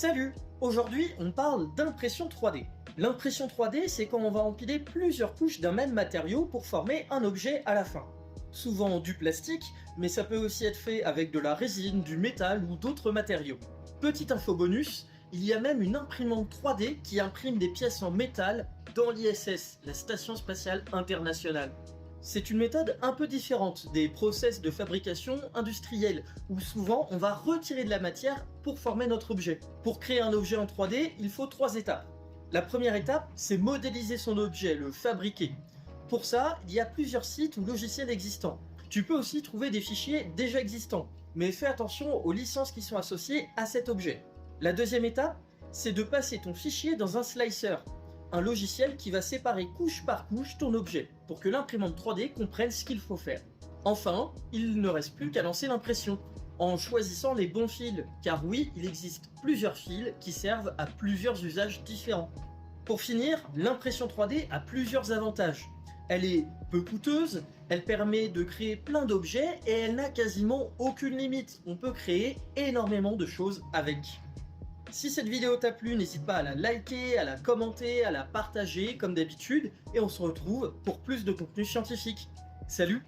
Salut! Aujourd'hui, on parle d'impression 3D. L'impression 3D, c'est quand on va empiler plusieurs couches d'un même matériau pour former un objet à la fin. Souvent du plastique, mais ça peut aussi être fait avec de la résine, du métal ou d'autres matériaux. Petite info bonus, il y a même une imprimante 3D qui imprime des pièces en métal dans l'ISS, la Station Spatiale Internationale. C'est une méthode un peu différente des process de fabrication industrielle, où souvent on va retirer de la matière pour former notre objet. Pour créer un objet en 3D, il faut 3 étapes. La première étape, c'est modéliser son objet, le fabriquer. Pour ça, il y a plusieurs sites ou logiciels existants. Tu peux aussi trouver des fichiers déjà existants, mais fais attention aux licences qui sont associées à cet objet. La deuxième étape, c'est de passer ton fichier dans un slicer, un logiciel qui va séparer couche par couche ton objet, pour que l'imprimante 3D comprenne ce qu'il faut faire. Enfin, il ne reste plus qu'à lancer l'impression, en choisissant les bons fils, car oui, il existe plusieurs fils qui servent à plusieurs usages différents. Pour finir, l'impression 3D a plusieurs avantages. Elle est peu coûteuse, elle permet de créer plein d'objets et elle n'a quasiment aucune limite. On peut créer énormément de choses avec. Si cette vidéo t'a plu, n'hésite pas à la liker, à la commenter, à la partager comme d'habitude et on se retrouve pour plus de contenu scientifique. Salut!